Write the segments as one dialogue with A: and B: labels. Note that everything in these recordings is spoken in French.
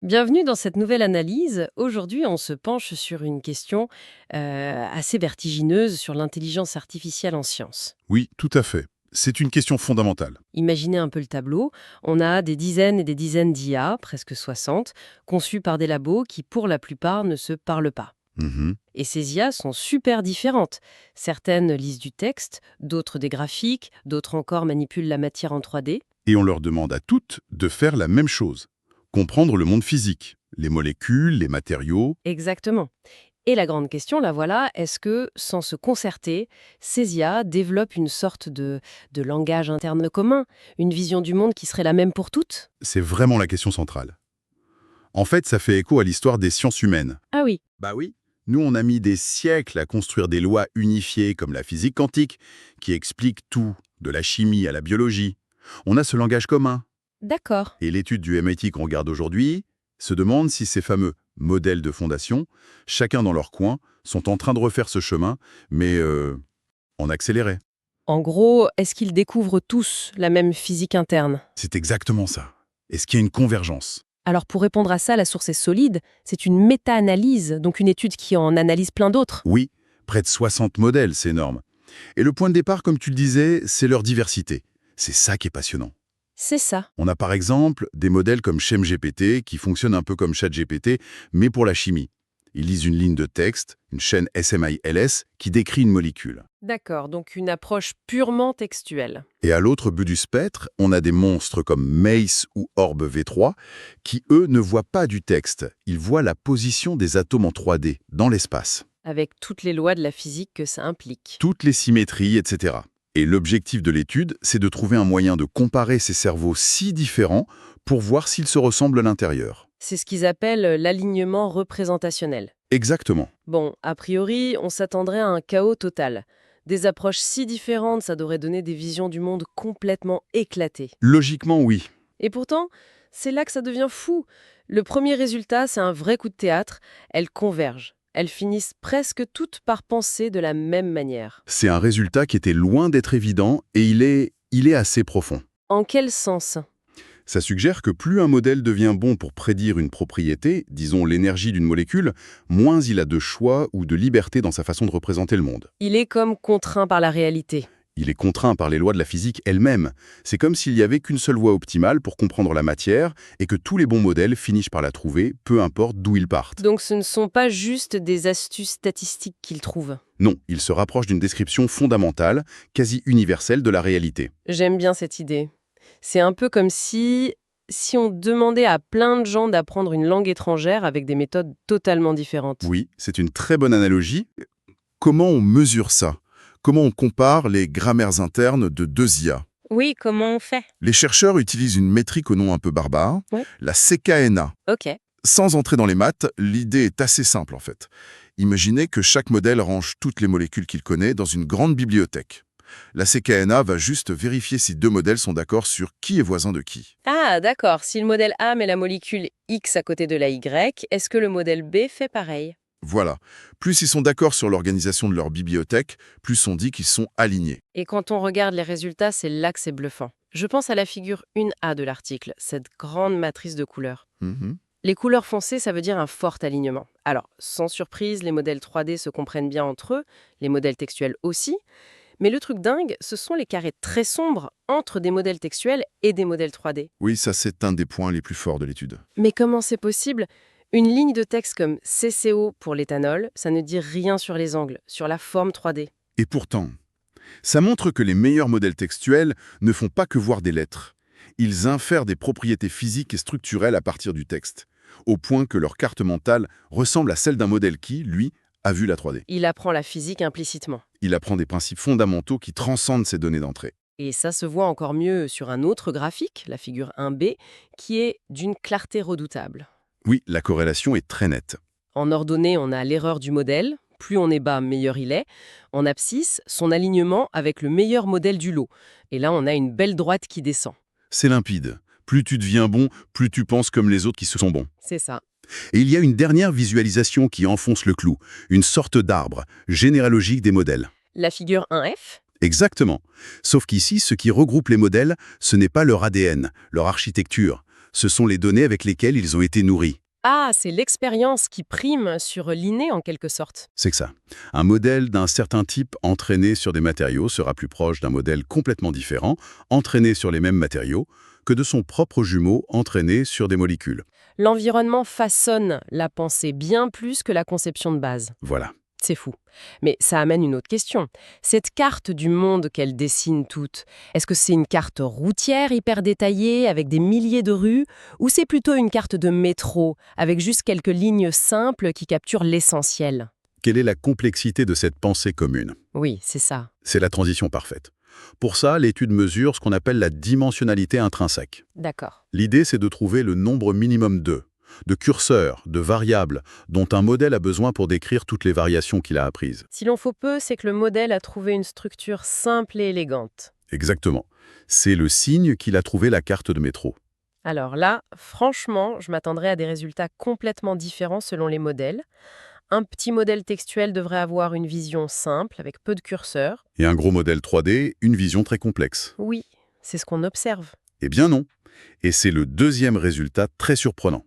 A: Bienvenue dans cette nouvelle analyse. Aujourd'hui, on se penche sur une question assez vertigineuse sur l'intelligence artificielle en sciences.
B: Oui, tout à fait. C'est une question fondamentale.
A: Imaginez un peu le tableau. On a des dizaines et des dizaines d'IA, presque 60, conçues par des labos qui, pour la plupart, ne se parlent pas.
B: Mhm.
A: Et ces IA sont super différentes. Certaines lisent du texte, d'autres des graphiques, d'autres encore manipulent la matière en 3D.
B: Et on leur demande à toutes de faire la même chose. Comprendre le monde physique, les molécules, les matériaux.
A: Exactement. Et la grande question, la voilà, est-ce que, sans se concerter, ces IA développent une sorte de langage interne commun, une vision du monde qui serait la même pour toutes?
B: C'est vraiment la question centrale. En fait, ça fait écho à l'histoire des sciences humaines.
A: Ah oui,
B: Bah oui. Nous, on a mis des siècles à construire des lois unifiées comme la physique quantique, qui expliquent tout, de la chimie à la biologie. On a ce langage commun.
A: d'accord.
B: Et l'étude du MIT qu'on regarde aujourd'hui se demande si ces fameux modèles de fondation, chacun dans leur coin, sont en train de refaire ce chemin, mais en accéléré.
A: En gros, est-ce qu'ils découvrent tous la même physique interne?
B: C'est exactement ça. Est-ce qu'il y a une convergence?
A: Alors pour répondre à ça, la source est solide, c'est une méta-analyse, donc une étude qui en analyse plein d'autres.
B: Oui, près de 60 modèles, c'est énorme. Et le point de départ, comme tu le disais, c'est leur diversité. C'est ça qui est passionnant.
A: C'est ça.
B: On a par exemple des modèles comme ShemGPT qui fonctionnent un peu comme ChatGPT, mais pour la chimie. Ils lisent une ligne de texte, une chaîne SMILS, qui décrit une molécule.
A: D'accord, donc une approche purement textuelle.
B: Et à l'autre bout du spectre, on a des monstres comme Mace ou Orb V3 qui, eux, ne voient pas du texte. Ils voient la position des atomes en 3D, dans l'espace.
A: Avec toutes les lois de la physique que ça implique.
B: Toutes les symétries, etc. Et l'objectif de l'étude, c'est de trouver un moyen de comparer ces cerveaux si différents pour voir s'ils se ressemblent à l'intérieur.
A: C'est ce qu'ils appellent l'alignement représentationnel.
B: Exactement.
A: Bon, a priori, on s'attendrait à un chaos total. Des approches si différentes, ça devrait donner des visions du monde complètement éclatées.
B: Logiquement, oui.
A: Et pourtant, c'est là que ça devient fou. Le premier résultat, c'est un vrai coup de théâtre. Elles convergent. Elles finissent presque toutes par penser de la même manière.
B: C'est un résultat qui était loin d'être évident et il est assez profond.
A: En quel sens?
B: Ça suggère que plus un modèle devient bon pour prédire une propriété, disons l'énergie d'une molécule, moins il a de choix ou de liberté dans sa façon de représenter le monde.
A: Il est comme contraint par la réalité.
B: Il est contraint par les lois de la physique elle-même. C'est comme s'il n'y avait qu'une seule voie optimale pour comprendre la matière et que tous les bons modèles finissent par la trouver, peu importe d'où ils partent.
A: Donc ce ne sont pas juste des astuces statistiques qu'ils trouvent.
B: Non, il se rapproche d'une description fondamentale, quasi universelle de la réalité.
A: J'aime bien cette idée. C'est un peu comme si on demandait à plein de gens d'apprendre une langue étrangère avec des méthodes totalement différentes.
B: Oui, c'est une très bonne analogie. Comment on mesure ça? Comment on compare les grammaires internes de deux IA?
A: Oui, comment on fait?
B: Les chercheurs utilisent une métrique au nom un peu barbare,
A: Ouais.
B: la CKNA.
A: Ok.
B: Sans entrer dans les maths, l'idée est assez simple en fait. Imaginez que chaque modèle range toutes les molécules qu'il connaît dans une grande bibliothèque. La CKNA va juste vérifier si deux modèles sont d'accord sur qui est voisin de qui.
A: Ah, d'accord. Si le modèle A met la molécule X à côté de la Y, est-ce que le modèle B fait pareil?
B: Voilà. Plus ils sont d'accord sur l'organisation de leur bibliothèque, plus on dit qu'ils sont alignés.
A: Et quand on regarde les résultats, c'est là que c'est bluffant. Je pense à la figure 1A de l'article, cette grande matrice de couleurs.
B: Mhm.
A: Les couleurs foncées, ça veut dire un fort alignement. Alors, sans surprise, les modèles 3D se comprennent bien entre eux, les modèles textuels aussi. Mais le truc dingue, ce sont les carrés très sombres entre des modèles textuels et des modèles 3D.
B: Oui, ça c'est un des points les plus forts de l'étude.
A: Mais comment c'est possible? Une ligne de texte comme CCO pour l'éthanol, ça ne dit rien sur les angles, sur la forme 3D.
B: Et pourtant, ça montre que les meilleurs modèles textuels ne font pas que voir des lettres. Ils infèrent des propriétés physiques et structurelles à partir du texte, au point que leur carte mentale ressemble à celle d'un modèle qui, lui, a vu la 3D.
A: Il apprend la physique implicitement.
B: Il apprend des principes fondamentaux qui transcendent ces données d'entrée.
A: Et ça se voit encore mieux sur un autre graphique, la figure 1B, qui est d'une clarté redoutable.
B: Oui, la corrélation est très nette.
A: En ordonnée, on a l'erreur du modèle. Plus on est bas, meilleur il est. En abscisse, son alignement avec le meilleur modèle du lot. Et là, on a une belle droite qui descend.
B: C'est limpide. Plus tu deviens bon, plus tu penses comme les autres qui se sont bons.
A: C'est ça.
B: Et il y a une dernière visualisation qui enfonce le clou, une sorte d'arbre généalogique des modèles.
A: La figure 1F?
B: Exactement. Sauf qu'ici, ce qui regroupe les modèles, ce n'est pas leur ADN, leur architecture. Ce sont les données avec lesquelles ils ont été nourris.
A: Ah, c'est l'expérience qui prime sur l'inné en quelque sorte.
B: C'est que ça. Un modèle d'un certain type entraîné sur des matériaux sera plus proche d'un modèle complètement différent, entraîné sur les mêmes matériaux, que de son propre jumeau entraîné sur des molécules.
A: L'environnement façonne la pensée bien plus que la conception de base.
B: Voilà.
A: C'est fou. Mais ça amène une autre question. Cette carte du monde qu'elle dessine toute, est-ce que c'est une carte routière hyper détaillée avec des milliers de rues ou c'est plutôt une carte de métro avec juste quelques lignes simples qui capturent l'essentiel?
B: Quelle est la complexité de cette pensée commune?
A: Oui, c'est ça.
B: C'est la transition parfaite. Pour ça, l'étude mesure ce qu'on appelle la dimensionnalité intrinsèque.
A: D'accord.
B: L'idée, c'est de trouver le nombre minimum de curseurs, de variables, dont un modèle a besoin pour décrire toutes les variations qu'il a apprises.
A: Si l'on faut peu, c'est que le modèle a trouvé une structure simple et élégante.
B: Exactement. C'est le signe qu'il a trouvé la carte de métro.
A: Alors là, franchement, je m'attendrais à des résultats complètement différents selon les modèles. Un petit modèle textuel devrait avoir une vision simple, avec peu de curseurs.
B: Et un gros modèle 3D, une vision très complexe.
A: Oui, c'est ce qu'on observe.
B: Eh bien non. Et c'est le deuxième résultat très surprenant.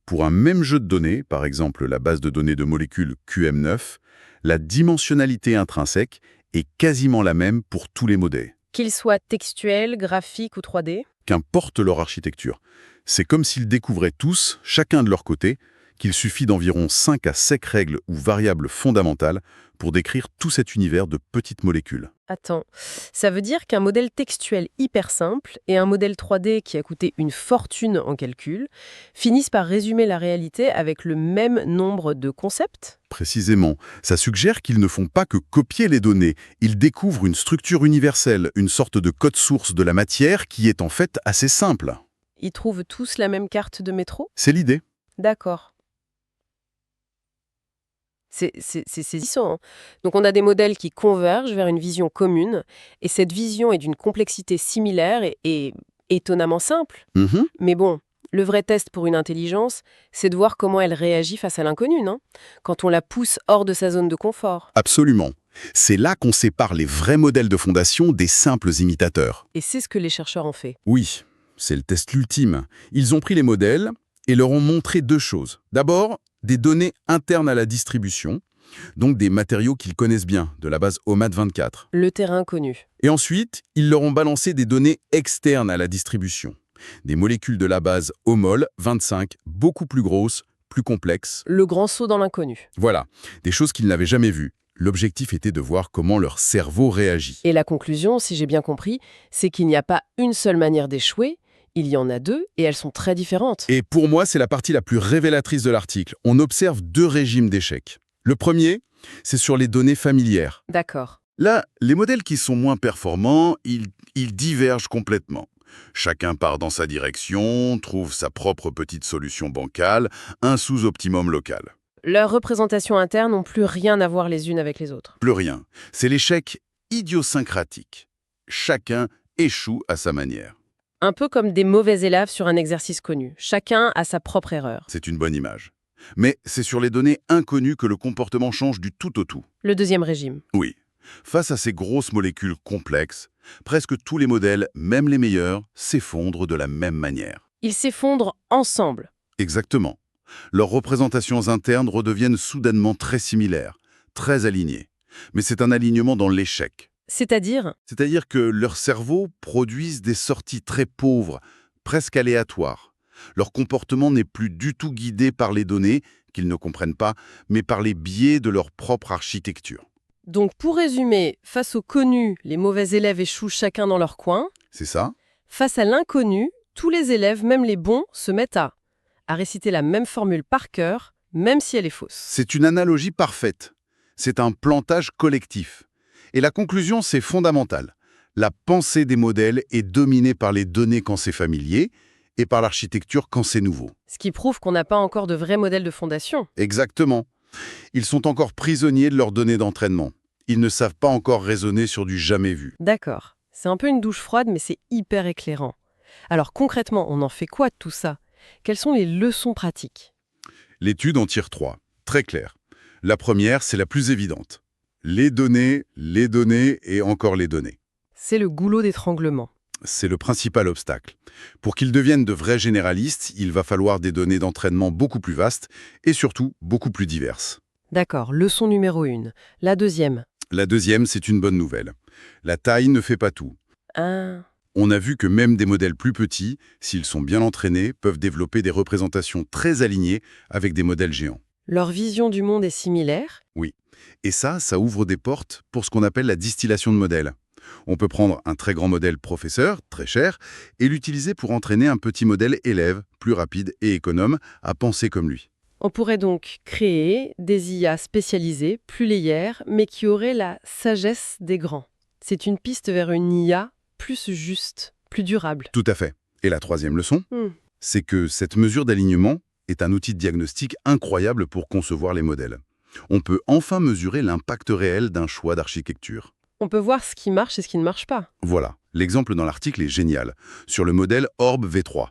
B: Pour un même jeu de données, par exemple la base de données de molécules QM9, la dimensionnalité intrinsèque est quasiment la même pour tous les modèles.
A: Qu'ils soient textuels, graphiques ou 3D.
B: Qu'importe leur architecture. C'est comme s'ils découvraient tous, chacun de leur côté, qu'il suffit d'environ 5 à 7 règles ou variables fondamentales pour décrire tout cet univers de petites molécules.
A: Attends, ça veut dire qu'un modèle textuel hyper simple et un modèle 3D qui a coûté une fortune en calcul finissent par résumer la réalité avec le même nombre de concepts?
B: Précisément, ça suggère qu'ils ne font pas que copier les données, ils découvrent une structure universelle, une sorte de code source de la matière qui est en fait assez simple.
A: Ils trouvent tous la même carte de métro?
B: C'est l'idée.
A: D'accord. C'est saisissant, hein. Donc on a des modèles qui convergent vers une vision commune, et cette vision est d'une complexité similaire et étonnamment simple.
B: Mhm.
A: Mais bon, le vrai test pour une intelligence, c'est de voir comment elle réagit face à l'inconnu, non? Quand on la pousse hors de sa zone de confort.
B: Absolument. C'est là qu'on sépare les vrais modèles de fondation des simples imitateurs.
A: Et c'est ce que les chercheurs ont fait.
B: Oui, c'est le test ultime. Ils ont pris les modèles et leur ont montré deux choses. D'abord, des données internes à la distribution, donc des matériaux qu'ils connaissent bien, de la base OMAD24.
A: Le terrain connu.
B: Et ensuite, ils leur ont balancé des données externes à la distribution. Des molécules de la base Homol 25, beaucoup plus grosses, plus complexes.
A: Le grand saut dans l'inconnu.
B: Voilà, des choses qu'ils n'avaient jamais vues. L'objectif était de voir comment leur cerveau réagit.
A: Et la conclusion, si j'ai bien compris, c'est qu'il n'y a pas une seule manière d'échouer, il y en a deux, et elles sont très différentes.
B: Et pour moi, c'est la partie la plus révélatrice de l'article. On observe deux régimes d'échecs. Le premier, c'est sur les données familières.
A: D'accord.
B: Là, les modèles qui sont moins performants, ils divergent complètement. Chacun part dans sa direction, trouve sa propre petite solution bancale, un sous-optimum local.
A: Leurs représentations internes n'ont plus rien à voir les unes avec les autres.
B: Plus rien. C'est l'échec idiosyncratique. Chacun échoue à sa manière.
A: Un peu comme des mauvais élèves sur un exercice connu. Chacun a sa propre erreur.
B: C'est une bonne image. Mais c'est sur les données inconnues que le comportement change du tout au tout.
A: Le deuxième régime.
B: Oui. Face à ces grosses molécules complexes, presque tous les modèles, même les meilleurs, s'effondrent de la même manière.
A: Ils s'effondrent ensemble.
B: Exactement. Leurs représentations internes redeviennent soudainement très similaires, très alignées. Mais c'est un alignement dans l'échec.
A: C'est-à-dire,
B: C'est-à-dire que leurs cerveaux produisent des sorties très pauvres, presque aléatoires. Leur comportement n'est plus du tout guidé par les données, qu'ils ne comprennent pas, mais par les biais de leur propre architecture.
A: donc pour résumer, face au connu, les mauvais élèves échouent chacun dans leur coin.
B: C'est ça?
A: Face à l'inconnu, tous les élèves, même les bons, se mettent à réciter la même formule par cœur, même si elle est fausse.
B: C'est une analogie parfaite. C'est un plantage collectif. Et la conclusion, c'est fondamental. La pensée des modèles est dominée par les données quand c'est familier et par l'architecture quand c'est nouveau.
A: Ce qui prouve qu'on n'a pas encore de vrai modèle de fondation.
B: Exactement. Ils sont encore prisonniers de leurs données d'entraînement. Ils ne savent pas encore raisonner sur du jamais vu.
A: D'accord. C'est un peu une douche froide, mais c'est hyper éclairant. Alors concrètement, on en fait quoi de tout ça? Quelles sont les leçons pratiques?
B: L'étude en tire 3, très claires. La première, c'est la plus évidente. Les données et encore les données.
A: C'est le goulot d'étranglement.
B: C'est le principal obstacle. Pour qu'ils deviennent de vrais généralistes, il va falloir des données d'entraînement beaucoup plus vastes et surtout beaucoup plus diverses.
A: D'accord, leçon numéro 1. La deuxième.
B: La deuxième, c'est une bonne nouvelle. La taille ne fait pas tout.
A: Ah,
B: On a vu que même des modèles plus petits, s'ils sont bien entraînés, peuvent développer des représentations très alignées avec des modèles géants.
A: leur vision du monde est similaire?
B: Oui. Et ça ouvre des portes pour ce qu'on appelle la distillation de modèles. On peut prendre un très grand modèle professeur, très cher, et l'utiliser pour entraîner un petit modèle élève, plus rapide et économe, à penser comme lui.
A: On pourrait donc créer des IA spécialisées, plus légères, mais qui auraient la sagesse des grands. C'est une piste vers une IA plus juste, plus durable.
B: Tout à fait. Et la troisième leçon,
A: Hmm.
B: c'est que cette mesure d'alignement est un outil de diagnostic incroyable pour concevoir les modèles. On peut enfin mesurer l'impact réel d'un choix d'architecture.
A: On peut voir ce qui marche et ce qui ne marche pas.
B: Voilà, l'exemple dans l'article est génial, sur le modèle Orb V3.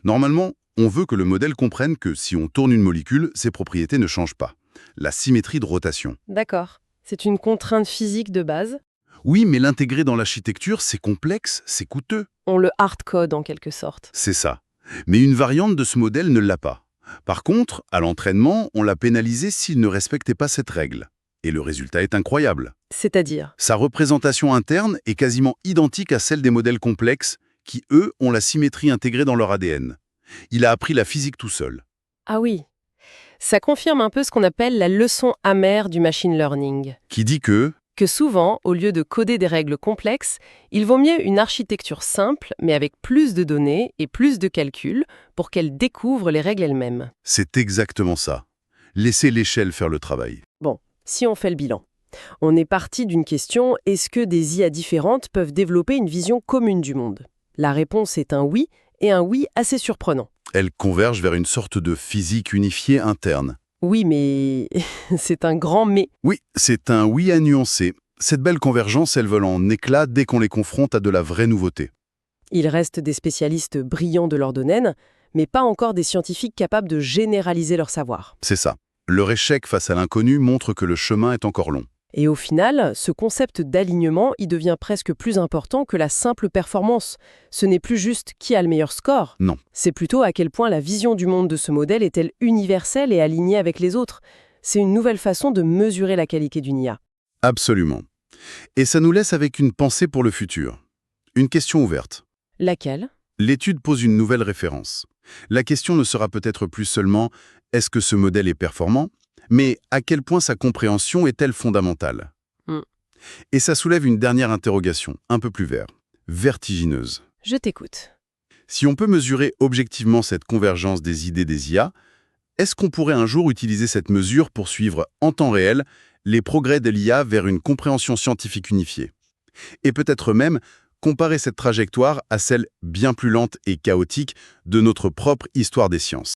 B: Normalement, on veut que le modèle comprenne que si on tourne une molécule, ses propriétés ne changent pas. La symétrie de rotation.
A: D'accord. C'est une contrainte physique de base.
B: Oui, mais l'intégrer dans l'architecture, c'est complexe, c'est coûteux.
A: On le hardcode en quelque sorte.
B: C'est ça. Mais une variante de ce modèle ne l'a pas. Par contre, à l'entraînement, on l'a pénalisé s'il ne respectait pas cette règle. Et le résultat est incroyable.
A: C'est-à-dire?
B: Sa représentation interne est quasiment identique à celle des modèles complexes qui, eux, ont la symétrie intégrée dans leur ADN. Il a appris la physique tout seul.
A: Ah oui. Ça confirme un peu ce qu'on appelle la leçon amère du machine learning.
B: Qui dit que,
A: Que souvent, au lieu de coder des règles complexes, il vaut mieux une architecture simple, mais avec plus de données et plus de calculs pour qu'elle découvre les règles elles-mêmes.
B: c'est exactement ça. Laisser l'échelle faire le travail.
A: Bon, si on fait le bilan. On est parti d'une question, est-ce que des IA différentes peuvent développer une vision commune du monde? La réponse est un oui, et un oui assez surprenant.
B: Elles convergent vers une sorte de physique unifiée interne.
A: Oui, mais c'est un grand mais.
B: Oui, c'est un oui à nuancer. Cette belle convergence, elle vole en éclats dès qu'on les confronte à de la vraie nouveauté.
A: Il reste des spécialistes brillants de leur domaine, mais pas encore des scientifiques capables de généraliser leur savoir.
B: C'est ça. Leur échec face à l'inconnu montre que le chemin est encore long.
A: Et au final, ce concept d'alignement, il devient presque plus important que la simple performance. Ce n'est plus juste qui a le meilleur score.
B: Non.
A: C'est plutôt à quel point la vision du monde de ce modèle est-elle universelle et alignée avec les autres. C'est une nouvelle façon de mesurer la qualité d'une IA.
B: Absolument. Et ça nous laisse avec une pensée pour le futur. Une question ouverte.
A: Laquelle?
B: L'étude pose une nouvelle référence. La question ne sera peut-être plus seulement « est-ce que ce modèle est performant ?», mais à quel point sa compréhension est-elle fondamentale?
A: Hmm.
B: Et ça soulève une dernière interrogation, un peu plus vertigineuse.
A: Je t'écoute.
B: Si on peut mesurer objectivement cette convergence des idées des IA, est-ce qu'on pourrait un jour utiliser cette mesure pour suivre en temps réel les progrès de l'IA vers une compréhension scientifique unifiée? Et peut-être même comparer cette trajectoire à celle bien plus lente et chaotique de notre propre histoire des sciences.